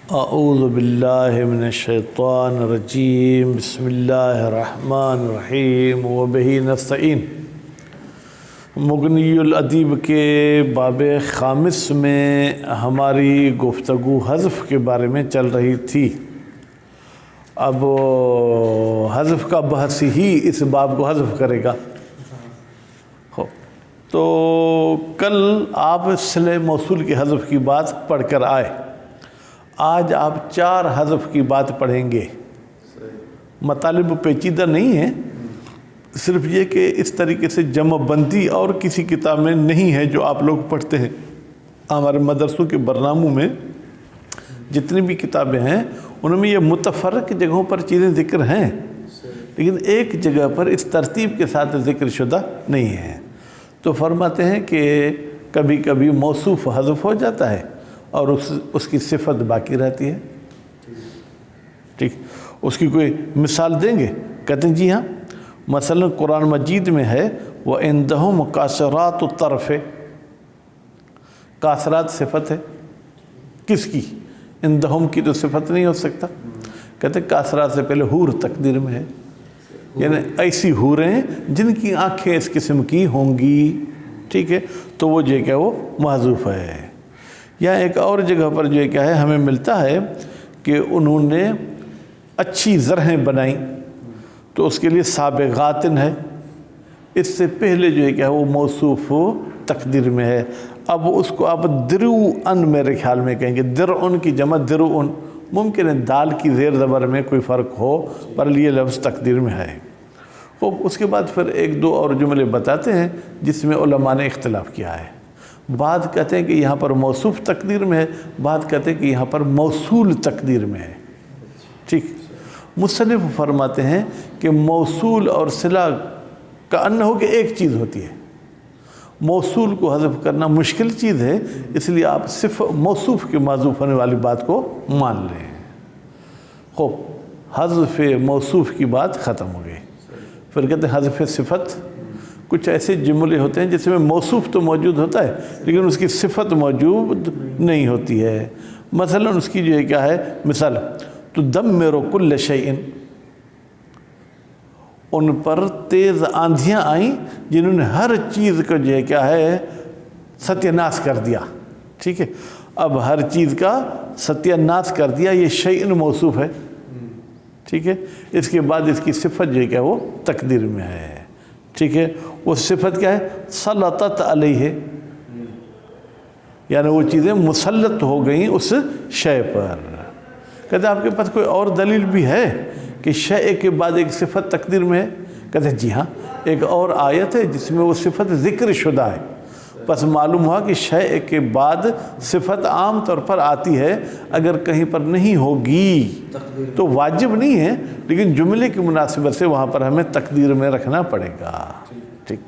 اعوذ باللہ من الشیطان الرجیم بسم اللہ الرحمن الرحیم وبہ نستعین۔ مغنی الادیب کے باب خامس میں ہماری گفتگو حذف کے بارے میں چل رہی تھی۔ اب حذف کا بحث ہی اس باب کو حذف کرے گا۔ تو کل آپ صلہ موصول کے حذف کی بات پڑھ کر آئے، آج آپ 4 حذف کی بات پڑھیں گے۔ مطالب پیچیدہ نہیں ہے، صرف یہ کہ اس طریقے سے جمع بندی اور کسی کتاب میں نہیں ہے جو آپ لوگ پڑھتے ہیں۔ ہمارے مدرسوں کے برناموں میں جتنی بھی کتابیں ہیں ان میں یہ متفرق جگہوں پر چیزیں ذکر ہیں، لیکن ایک جگہ پر اس ترتیب کے ساتھ ذکر شدہ نہیں ہے۔ تو فرماتے ہیں کہ کبھی کبھی موصوف حذف ہو جاتا ہے اور اس کی صفت باقی رہتی ہے۔ ٹھیک، اس کی کوئی مثال دیں گے؟ کہتے ہیں جی ہاں، مثلا قرآن مجید میں ہے وَعِنْدَهُمْ قَاصِرَاتُ الطَّرْفِ، قاصرات صفت ہے کس کی؟ اندہم کی تو صفت نہیں ہو سکتا۔ کہتے ہیں قاصرات سے پہلے حور تقدیر میں ہے، یعنی ایسی حوریں جن کی آنکھیں اس قسم کی ہوں گی، ٹھیک ہے، تو وہ جو کیا وہ محذوف ہے۔ یا ایک اور جگہ پر جو کیا ہے ہمیں ملتا ہے کہ انہوں نے اچھی زرہیں بنائیں تو اس کے لیے سابغات ہے، اس سے پہلے جو ہے کیا وہ موصوف تقدیر میں ہے۔ اب اس کو آپ درعن میرے خیال میں کہیں گے، درعن کی جمع درعن، ممکن ہے دال کی زیر زبر میں کوئی فرق ہو پر یہ لفظ تقدیر میں ہے۔ خوب، اس کے بعد پھر 1-2 اور جملے بتاتے ہیں جس میں علماء نے اختلاف کیا ہے۔ بعض کہتے ہیں کہ یہاں پر موصوف تقدیر میں ہے، بعض کہتے ہیں کہ یہاں پر موصول تقدیر میں ہے۔ ٹھیک، مصنف فرماتے ہیں کہ موصول اور صلہ کا انہو کہ ایک چیز ہوتی ہے۔ موصول کو حذف کرنا مشکل چیز ہے، اس لیے آپ صرف موصوف کے معذوف ہونے والی بات کو مان لیں۔ خوب، حذف موصوف کی بات ختم ہو گئی۔ پھر کہتے ہیں حذف صفت، کچھ ایسے جملے ہوتے ہیں جس میں موصوف تو موجود ہوتا ہے لیکن اس کی صفت موجود نہیں ہوتی ہے۔ مثلا اس کی جو ہے کیا ہے مثال، تدمر کل شیء، ان پر تیز آندھیاں آئیں جنہوں نے ہر چیز کو جو ہے کیا ہے ستیہ ناش کر دیا۔ ٹھیک ہے، اب ہر چیز کا ستیہ ناش کر دیا، یہ شیء موصوف ہے۔ ٹھیک ہے، اس کے بعد اس کی صفت جو ہے کیا وہ تقدیر میں ہے۔ ٹھیک ہے، وہ صفت کیا ہے؟ سلطت علیہ، یعنی وہ چیزیں مسلط ہو گئیں اس شے پر۔ کہتے ہیں آپ کے پاس کوئی اور دلیل بھی ہے کہ شے کے بعد ایک صفت تقدیر میں ہے؟ کہتے ہیں جی ہاں، ایک اور آیت ہے جس میں وہ صفت ذکر شدہ ہے، بس معلوم ہوا کہ شے کے بعد صفت عام طور پر آتی ہے، اگر کہیں پر نہیں ہوگی تو واجب نہیں ہے، لیکن جملے کی مناسبت سے وہاں پر ہمیں تقدیر میں رکھنا پڑے گا۔ ٹھیک،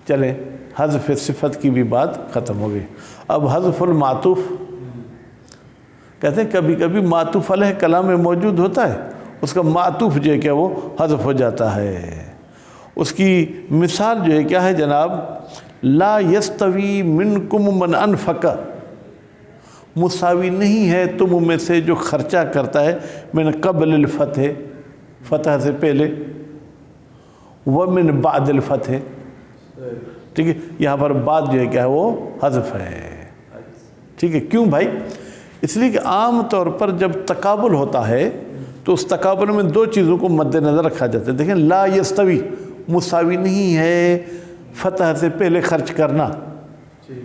چلیں، حذف صفت کی بھی بات ختم ہو گئی۔ اب حذف المعطوف، کہتے ہیں کبھی کبھی معطوف علیہ کلام میں موجود ہوتا ہے، اس کا معطوف جو ہے کیا وہ حذف ہو جاتا ہے۔ اس کی مثال جو ہے کیا ہے جناب، لا یستوی منکم من انفق، مساوی نہیں ہے تم میں سے جو خرچہ کرتا ہے من قبل الفتح، فتح سے پہلے، ومن بعد الفتح۔ ٹھیک ہے، یہاں پر بعد جو ہے کیا ہے وہ حذف ہے۔ ٹھیک ہے، کیوں بھائی؟ اس لیے کہ عام طور پر جب تقابل ہوتا ہے تو اس تقابل میں 2 چیزوں کو مد نظر رکھا جاتا ہے۔ دیکھیں، لا یستوی، مساوی نہیں ہے فتح سے پہلے خرچ کرنا،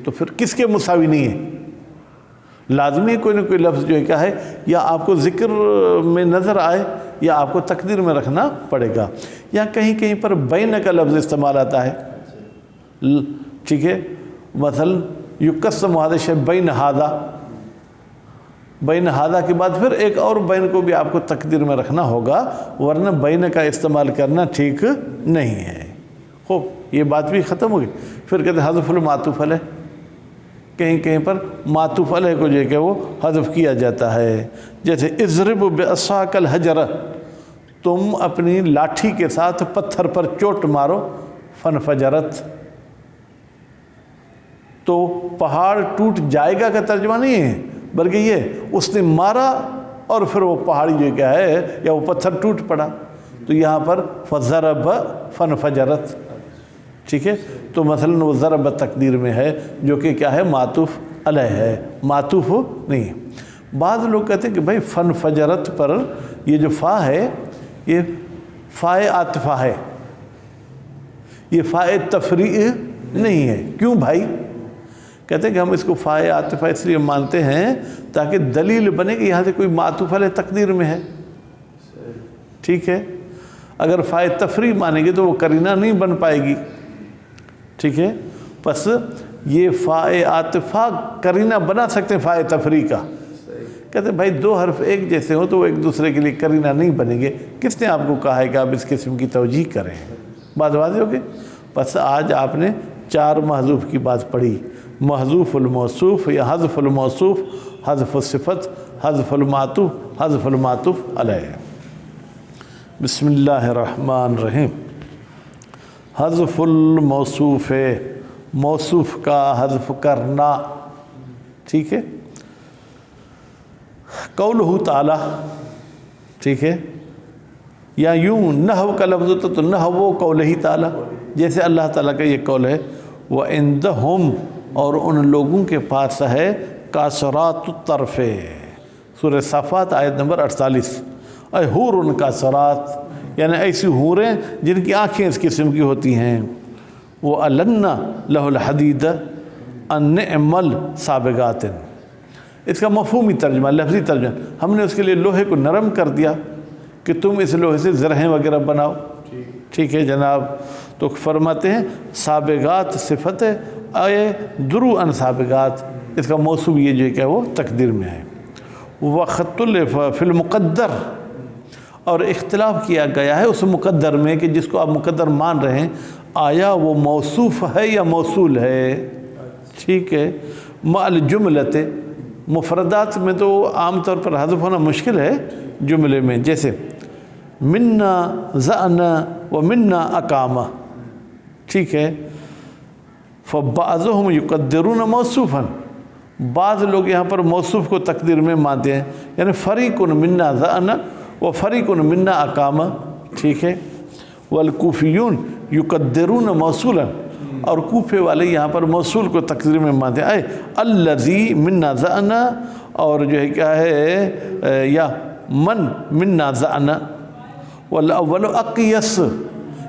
تو پھر کس کے مساوی نہیں ہے؟ لازمی کوئی نہ کوئی لفظ جو ہے کیا ہے یا آپ کو ذکر میں نظر آئے یا آپ کو تقدیر میں رکھنا پڑے گا۔ یا کہیں کہیں پر بین کا لفظ استعمال آتا ہے۔ ٹھیک ہے، مثلا یقسم هذا الشیء بین ھذا، بین ھذا کے بعد پھر ایک اور بین کو بھی آپ کو تقدیر میں رکھنا ہوگا، ورنہ بین کا استعمال کرنا ٹھیک نہیں ہے۔ خوب، یہ بات بھی ختم ہوگی۔ پھر کہتے ہیں حذف المعطوف علیہ، کہیں کہیں پر معطوف علیہ کو جو ہے کہ وہ حذف کیا جاتا ہے، جیسے اضرب بعصاک الحجر، تم اپنی لاٹھی کے ساتھ پتھر پر چوٹ مارو، فانفجرت، تو پہاڑ ٹوٹ جائے گا کا ترجمہ نہیں ہے، بلکہ یہ اس نے مارا اور پھر وہ پہاڑی جو کیا ہے یا وہ پتھر ٹوٹ پڑا، تو یہاں پر فضرب فانفجرت، ٹھیک ہے، تو مثلاً وہ ضرب تقدیر میں ہے جو کہ کیا ہے معطوف علیہ ہے، معطوف نہیں ہے۔ بعض لوگ کہتے ہیں کہ بھائی فانفجرت پر یہ جو فا ہے یہ فائے عاطفہ ہے، یہ فائے تفریع نہیں ہے۔ کیوں بھائی؟ کہتے ہیں کہ ہم اس کو فائے عاطفہ اس لیے مانتے ہیں تاکہ دلیل بنے کہ یہاں سے کوئی معطوف علیہ تقدیر میں ہے، ٹھیک ہے۔ اگر فائے تفریع مانیں گے تو وہ قرینہ نہیں بن پائے گی، ٹھیک ہے۔ پس یہ فائے عاطفہ قرینہ بنا سکتے ہیں فائے تفریع کا۔ کہتے ہیں بھائی دو حرف ایک جیسے ہوں تو وہ ایک دوسرے کے لیے قرینہ نہیں بنیں گے، کس نے آپ کو کہا ہے کہ آپ اس قسم کی توجیہ کریں؟ بات واضح ہوگی۔ پس آج آپ نے 4 محذوف کی بات پڑھی، محذوف الموصوف یا حذف الموصوف، حذف الصفت، حذف المعطوف، حذف المعطوف علیہ۔ بسم اللہ الرحمن الرحیم۔ حذف الموصوف، موصوف کا حذف کرنا، ٹھیک ہے۔ قولہ تعالی، ٹھیک ہے، یا یوں نحو کا لفظ ہوتا تو نحو قولہ تعالی، جیسے اللہ تعالیٰ کا یہ قول ہے وَعِندَهُمْ، اور ان لوگوں کے پاس ہے قاصرات الطرف، سورہ صافات آیت نمبر 48، اے حور قاصرات، یعنی ایسی حوریں جن کی آنکھیں اس قسم کی ہوتی ہیں۔ وَأَلَنَّ لَهُ الْحَدِيدَ النِّعْمَ السَّابِغَاتٍ، اس کا مفہومی ترجمہ، لفظی ترجمہ، ہم نے اس کے لیے لوہے کو نرم کر دیا کہ تم اس لوہے سے زرہیں وغیرہ بناؤ، ٹھیک ہے جناب۔ تو فرماتے ہیں سابغات صفت ہے، اے دروعاً سابغات، اس کا موصوف یہ جو ہے وہ تقدیر میں ہے۔ وَاخْتُلِفَ فِي الْمُقَدَّرِ، اور اختلاف کیا گیا ہے اس مقدر میں کہ جس کو آپ مقدر مان رہے ہیں، آیا وہ موصوف ہے یا موصول ہے، ٹھیک ہے۔ مع الجملۃ، مفردات میں تو عام طور پر حذف ہونا مشکل ہے جملے میں، جیسے منا زعنا و منا اقامہ، ٹھیک ہے۔ فبعضهم یقدرون موصوفا، بعض لوگ یہاں پر موصوف کو تقدیر میں مانتے ہیں، یعنی فریق منا زعنا و فریق منا اقامہ، ٹھیک ہے۔ والکوفیون یقدرون موصولا، اور کوفے والے یہاں پر موصول کو تقدیر میں مانتے ہیں، اے الذی منا زعنا، اور جو ہے کیا ہے یا من منا زعنا۔ والاول اقیس،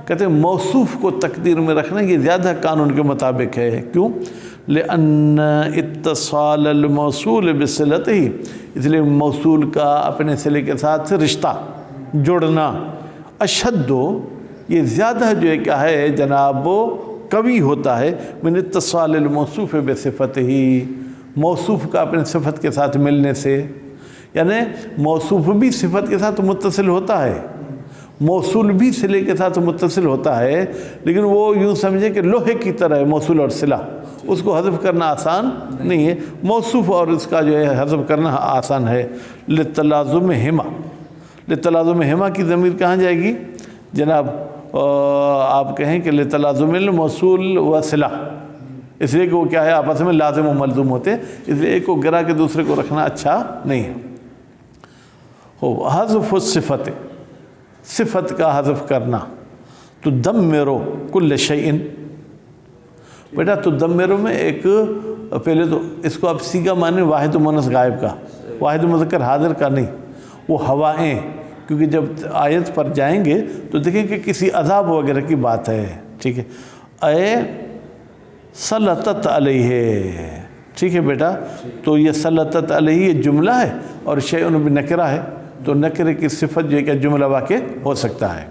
کہتے ہیں موصوف کو تقدیر میں رکھنا یہ زیادہ قانون کے مطابق ہے، کیوں؟ لأن اتصال الموصول بصلتہ، اس لیے موصول کا اپنے صلے کے ساتھ رشتہ جوڑنا، اشد، یہ زیادہ جو ہے کیا ہے جناب قوی ہوتا ہے، من اتصال الموصوف بصفتہ، موصوف کا اپنے صفت کے ساتھ ملنے سے، یعنی موصوف بھی صفت کے ساتھ متصل ہوتا ہے، موصول بھی صلے کے ساتھ متصل ہوتا ہے، لیکن وہ یوں سمجھے کہ لوہے کی طرح ہے موصول اور صلہ، اس کو حذف کرنا آسان نہیں ہے، موصوف اور اس کا جو ہے حذف کرنا آسان ہے۔ لتلازمہما، لتلازمہما کی ضمیر کہاں جائے گی جناب؟ آپ کہیں کہ لتلازم الموصول و صلہ، اس لیے کہ وہ کیا ہے آپس میں لازم و ملزوم ہوتے ہیں، اس لیے ایک کو گرا کے دوسرے کو رکھنا اچھا نہیں ہے۔ حذف الصفت، صفت کا حذف کرنا، تدمرو کل شیء، بیٹا تدمرو میں ایک پہلے تو اس کو آپ سیگا مانے واحد مؤنث غائب کا، واحد مذکر حاضر کا نہیں، وہ ہوائیں، کیونکہ جب آیت پر جائیں گے تو دیکھیں کہ کسی عذاب وغیرہ کی بات ہے، ٹھیک ہے۔ اے سلطت علیہ، ٹھیک ہے بیٹا، تو یہ سلطت علیہ یہ جملہ ہے اور شیء بھی نکرہ ہے، تو نکرے کی صفت جو ہے کہ جملہ واقع ہو سکتا ہے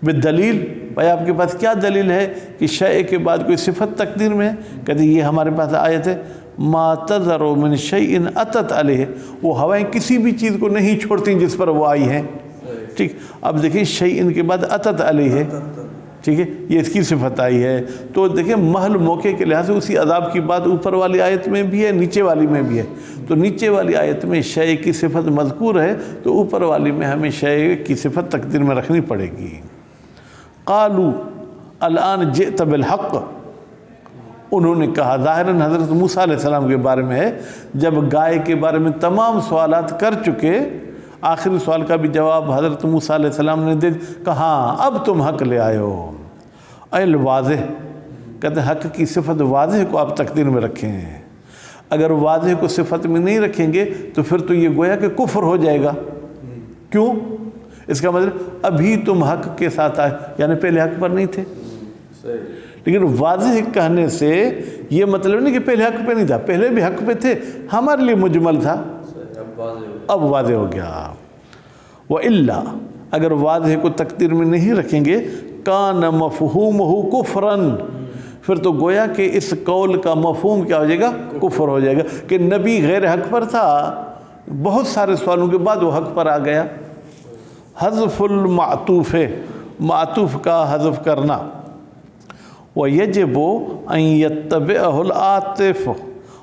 بالدلیل۔ بھائی آپ کے پاس کیا دلیل ہے کہ شیء کے بعد کوئی صفت تقدیر میں ہے؟ کہتے یہ ہمارے پاس آیت ہے ما تذر من شیء اتت علیہ، وہ ہوائیں کسی بھی چیز کو نہیں چھوڑتی جس پر وہ آئی ہیں، ٹھیک۔ اب دیکھیں شیء کے بعد اتت علیہ ہے، ٹھیک ہے، یہ اس کی صفت آئی ہے، تو دیکھیں محل موقع کے لحاظ سے اسی عذاب کی بات اوپر والی آیت میں بھی ہے، نیچے والی میں بھی ہے، تو نیچے والی آیت میں شیء کی صفت مذکور ہے تو اوپر والی میں ہمیں شیء کی صفت تقدیر میں رکھنی پڑے گی۔ قالوا الان جئت بالحق، انہوں نے کہا، ظاہراً حضرت موسیٰ علیہ السلام کے بارے میں ہے، جب گائے کے بارے میں تمام سوالات کر چکے، آخری سوال کا بھی جواب حضرت موسیٰ علیہ السلام نے دے کہا اب تم حق لے آئے ہو، الواضح، کہتے ہیں حق کی صفت واضح کو آپ تقدیر میں رکھیں ہیں، اگر واضح کو صفت میں نہیں رکھیں گے تو پھر تو یہ گویا کہ کفر ہو جائے گا۔ کیوں؟ اس کا مطلب ابھی تم حق کے ساتھ آئے، یعنی پہلے حق پر نہیں تھے، لیکن واضح کہنے سے یہ مطلب نہیں کہ پہلے حق پہ نہیں تھا، پہلے بھی حق پہ تھے، ہمارے لیے مجمل تھا، اب واضح ہو گیا۔ وَإِلَّا، اگر واضح کو تقدیر میں نہیں رکھیں گے، کَانَ مَفْہُومُهُ كُفْرًا، پھر تو گویا کہ اس قول کا مفہوم کیا ہو جائے گا؟ کفر ہو جائے گا، کہ نبی غیر حق پر تھا، بہت سارے سوالوں کے بعد وہ حق پر آ گیا۔ حذف المعطوف، معطوف کا حذف کرنا، وَيَجِبُ أَن يَتَّبِعَهُ الْعَاطِفُ،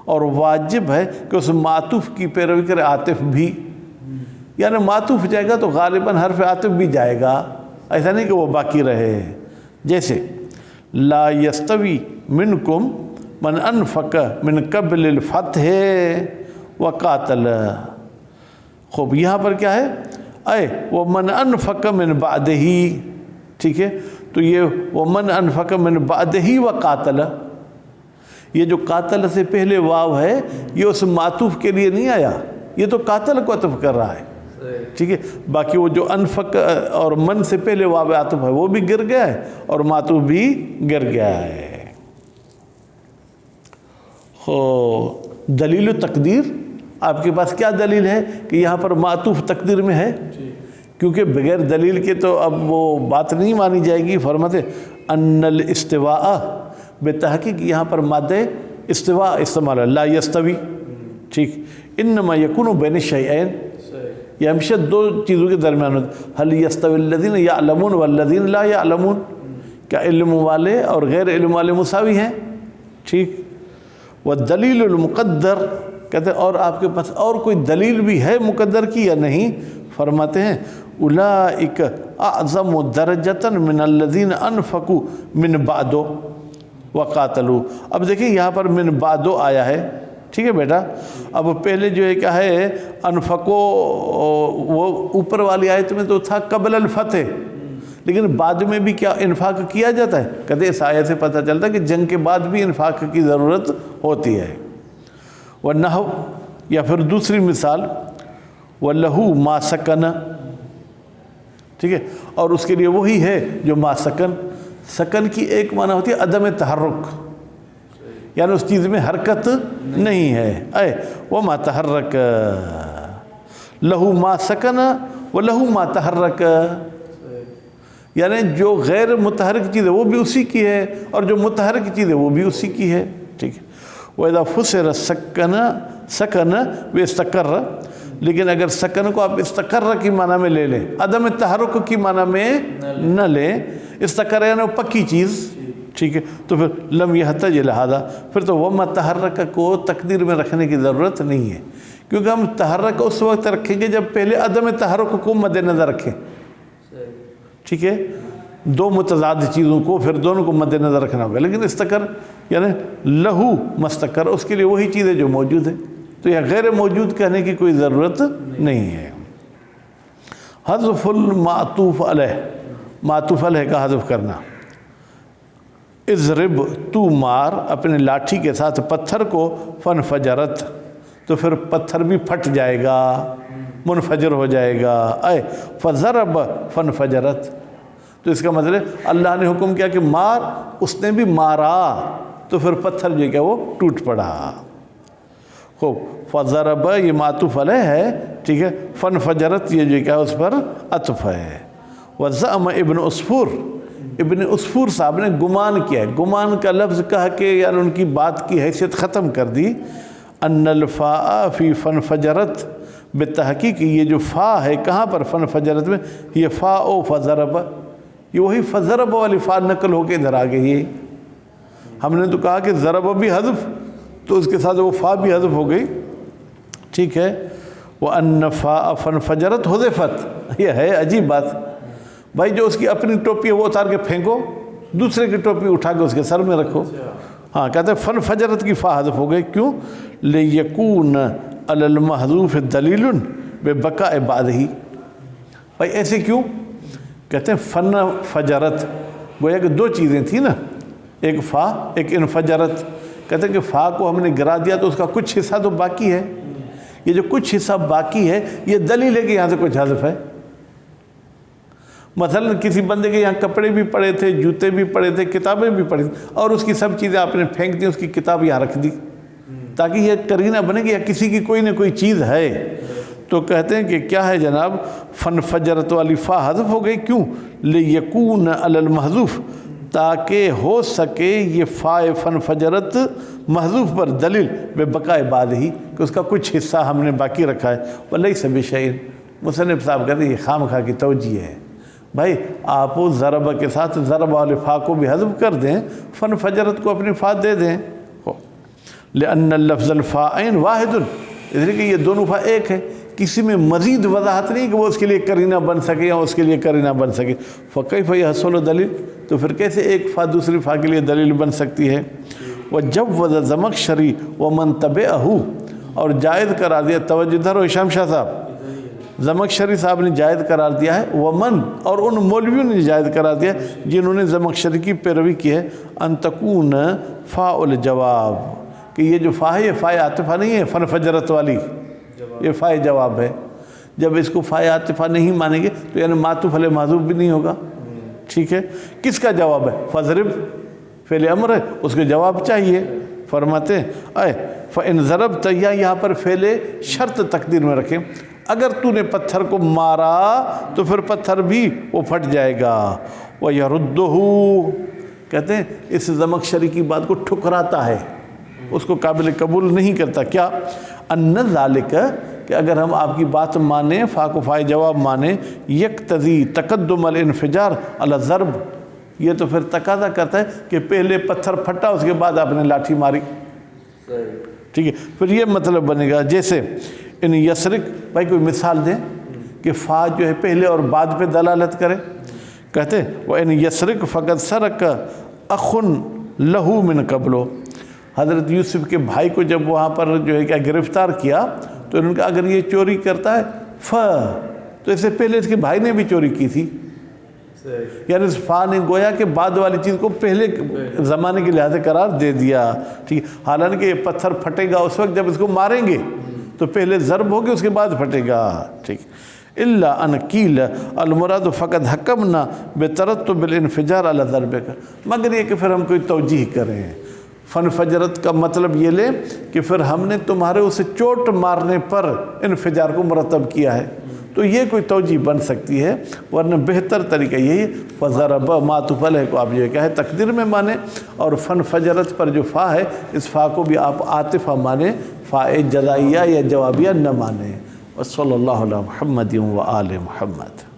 اور واجب ہے کہ اس معطوف کی پیروی کرے عاطف بھی، یعنی معطوف جائے گا تو غالباً حرف عاطف بھی جائے گا، ایسا نہیں کہ وہ باقی رہے۔ جیسے لا یستوی منکم من انفق من قبل الفتح وقاتل، خوب یہاں پر کیا ہے؟ اے ومن انفق من بعدہ، ٹھیک ہے، تو یہ ومن انفق من بعدہ وقاتل، یہ جو قاتل سے پہلے واو ہے یہ اس معطوف کے لیے نہیں آیا، یہ تو قاتل کو عطف کر رہا ہے، ٹھیک ہے، باقی وہ جو انفق اور من سے پہلے واو عطف ہے وہ بھی گر گیا ہے اور معطوف بھی گر گیا ہے۔ دلیل و تقدیر، آپ کے پاس کیا دلیل ہے کہ یہاں پر معطوف تقدیر میں ہے؟ کیونکہ بغیر دلیل کے تو اب وہ بات نہیں مانی جائے گی۔ فرماتے ان الاستواء، بتحقیق یہاں پر مادہ استواء استعمال ہے، لا یستوی، ٹھیک، انما یکون بین الشیئین، یہ ہمیشہ دو چیزوں کے درمیان ہوتا ہے، حل یستوی الذین یعلمون والذین لا یعلمون، کیا علم والے اور غیر علم والے مساوی ہیں؟ ٹھیک۔ والدلیل المقدر، کہتے ہیں اور آپ کے پاس اور کوئی دلیل بھی ہے مقدر کی یا نہیں؟ فرماتے ہیں اولئک اعظم درجۃ من الذین انفقوا من بعد وقاتلوا، اب دیکھیں یہاں پر من بعد آیا ہے، ٹھیک ہے بیٹا، اب پہلے جو ہے کیا ہے انفقو، وہ اوپر والی آیت میں تو تھا قبل الفتح، لیکن بعد میں بھی کیا انفاق کیا جاتا ہے؟ کہتے ہیں اس آیت سے پتہ چلتا ہے کہ جنگ کے بعد بھی انفاق کی ضرورت ہوتی ہے۔ وَالنَّحْوُ، یا پھر دوسری مثال وَلَهُ مَا سَكَنَ، ٹھیک ہے، اور اس کے لیے وہی ہے جو ما سکن، سکن کی ایک معنی ہوتی ہے عدم تحرک، یعنی اس چیز میں حرکت نہیں ہے، اے وما تحرک، لہو ما سکن ولہو ما تحرک، یعنی جو غیر متحرک چیز ہے وہ بھی اسی کی ہے اور جو متحرک چیز ہے وہ بھی اسی کی ہے، ٹھیک ہے۔ وَإِذَا فُسِرَ سَكَنَ وَاسْتَقَرَّ، لیکن اگر سکن کو آپ استقر کی معنی میں لے لیں، عدم تحرک کی معنی میں نہ لیں، استقر یعنی پکی چیز، ٹھیک ہے، تو پھر لم یحتج لہذا، پھر تو وما تحرک کو تقدیر میں رکھنے کی ضرورت نہیں ہے، کیونکہ ہم تحرک اس وقت رکھیں گے جب پہلے عدم تحرک کو مد نظر رکھیں، ٹھیک ہے، دو متضاد چیزوں کو پھر دونوں کو مد نظر رکھنا ہوگا، لیکن استقر یعنی لہو مستقر، اس کے لیے وہی چیز ہے جو موجود ہے، تو یہ غیر موجود کہنے کی کوئی ضرورت نہیں ہے۔ حذف المعطوف علیہ، معطوف علیہ کا حذف کرنا، اضرب، تو مار اپنے لاٹھی کے ساتھ پتھر کو، فنفجرت، تو پھر پتھر بھی پھٹ جائے گا، منفجر ہو جائے گا، اے فضرب فنفجرت، تو اس کا مطلب اللہ نے حکم کیا کہ مار، اس نے بھی مارا تو پھر پتھر جو کیا وہ ٹوٹ پڑا۔ خوب، فضرب یہ معطوف علیہ ہے، ٹھیک ہے، فنفجرت یہ جو کیا اس پر عطف ہے۔ وزعم ابن عصفور، ابن عصفور صاحب نے گمان کیا ہے، گمان کا لفظ کہہ کے یعنی ان کی بات کی حیثیت ختم کر دی، ان الفاء فی فنفجرت، بالتحقیق یہ جو فا ہے کہاں پر فنفجرت میں، یہ فا او فضرب، یہ وہی فضرب والی فا نقل ہو کے ادھر آ گئی ہے، ہم نے تو کہا کہ ضرب بھی حذف، تو اس کے ساتھ وہ فا بھی حذف ہو گئی، ٹھیک ہے۔ وَأَنَّ فَاءَ فَانْفَجَرَتْ حُذِفَتْ، یہ ہے عجیب بات، بھائی جو اس کی اپنی ٹوپی ہے وہ اتار کے پھینکو، دوسرے کی ٹوپی اٹھا کے اس کے سر میں رکھو، ہاں کہتے ہیں فن فجرت کی فا حذف ہو گئی، کیوں؟ لیکون علی المحذوف دلیل ببقاء بعدہ، بھائی ایسے کیوں؟ کہتے ہیں فن فجرت، گویا کہ دو چیزیں تھیں نا، ایک فا ایک انفجرت، کہتے ہیں کہ فا کو ہم نے گرا دیا تو اس کا کچھ حصہ تو باقی ہے، یہ جو کچھ حصہ باقی ہے یہ دلیل ہے کہ یہاں سے کچھ حذف ہے۔ مثلا کسی بندے کے یہاں کپڑے بھی پڑے تھے، جوتے بھی پڑے تھے، کتابیں بھی پڑی تھیں، اور اس کی سب چیزیں آپ نے پھینک دی، اس کی کتاب یہاں رکھ دی، تاکہ یہ قرینہ بنے کہ یا کسی کی کوئی نہ کوئی چیز ہے۔ تو کہتے ہیں کہ کیا ہے جناب، فن فجرت والی فا حذف ہو گئی، کیوں؟ لیکون علی المحذوف، تاکہ ہو سکے یہ فا فن فجرت محذوف پر دلیل ببقاء بعد ہی، کہ اس کا کچھ حصہ ہم نے باقی رکھا ہے۔ ولیس بشیء، مصنف صاحب کہتے ہیں یہ خام خواہ کی توجیہ ہے۔ بھائی آپ ضرب کے ساتھ ضرب والے فا کو بھی حذف کر دیں، فن فجرت کو اپنی فا دے دیں، لأن اللفظ الفاعین واحد، اس لیے کہ یہ دونوں فا ایک ہے، کسی میں مزید وضاحت نہیں کہ وہ اس کے لیے قرینہ بن سکے یا اس کے لیے قرینہ بن سکے۔ فکیف یحصل دلیل، تو پھر کیسے ایک فا دوسری فا کے لیے دلیل بن سکتی ہے؟ وجوز زمخشری ومن تبعہ، اور جائز قرار دیا، توجہ دھرو ہشام شاہ صاحب، زمخشری صاحب نے جائز قرار دیا ہے، ومن، اور ان مولویوں نے جائز قرار دیا جنہوں نے زمخشری کی پیروی کی ہے، ان تکون فاء الجواب، کہ یہ جو فا ہے یہ فا عاطفہ نہیں ہے فن فجرت والی، یہ فا جواب ہے۔ جب اس کو فا عاطفہ نہیں مانیں گے تو یعنی معطوف علیہ محذوف بھی نہیں ہوگا، ٹھیک ہے؟ کس کا جواب ہے؟ فضرب فعل امر ہے، اس کے جواب چاہیے۔ فرماتے ہیں اے فَإِنْ ضَرَبْتَ، یہاں پر فعل شرط تقدیر میں رکھیں، اگر تو نے پتھر کو مارا تو پھر پتھر بھی وہ پھٹ جائے گا۔ وَيَرُدُّهُ، کہتے ہیں اس زمخشری کی بات کو ٹھکراتا ہے، اس کو قابل قبول نہیں کرتا۔ کیا؟ ان ذالک، کہ اگر ہم آپ کی بات مانیں، فا کو فائے جواب مانیں، یقتضی تقدم الانفجار علی الضرب، یہ تو پھر تقاضا کرتا ہے کہ پہلے پتھر پھٹا اس کے بعد آپ نے لاٹھی ماری، ٹھیک ہے؟ پھر یہ مطلب بنے گا جیسے ان یسرک، بھائی کوئی مثال دیں کہ فا جو ہے پہلے اور بعد پہ دلالت کرے۔ کہتے ہیں وَإِنْ يَسْرِقْ فَقَدْ سَرَقَ أَخٌ لَهُ مِنْ قَبْلُ، حضرت یوسف کے بھائی کو جب وہاں پر جو ہے کیا گرفتار کیا تو انہوں نے کہا اگر یہ چوری کرتا ہے تو اس سے پہلے اس کے بھائی نے بھی چوری کی تھی، یعنی اس فا نے گویا کہ بعد والی چیز کو پہلے زمانے کے لحاظ سے قرار دے دیا، ٹھیک ہے؟ حالانکہ یہ پتھر پھٹے گا اس وقت جب اس کو ماریں گے، تو پہلے ضرب ہوگی اس کے بعد پھٹے گا، ٹھیک؟ الا ان قیل المراد فقط حکمنا بترتب الانفجار علی ضرب کا، مگر یہ کہ پھر ہم کوئی توجیہ کریں، فن فجرت کا مطلب یہ لیں کہ پھر ہم نے تمہارے اسے چوٹ مارنے پر انفجار کو مرتب کیا ہے، تو یہ کوئی توجیہ بن سکتی ہے، ورنہ بہتر طریقہ یہی فضرب معطوف علیہ کو آپ جو کیا ہے تقدیر میں مانیں، اور فن فجرت پر جو فا ہے اس فا کو بھی آپ عاطفہ مانیں، فا جزائیہ یا جوابیہ نہ مانیں۔ وصلی اللہ علی محمد و آل محمد۔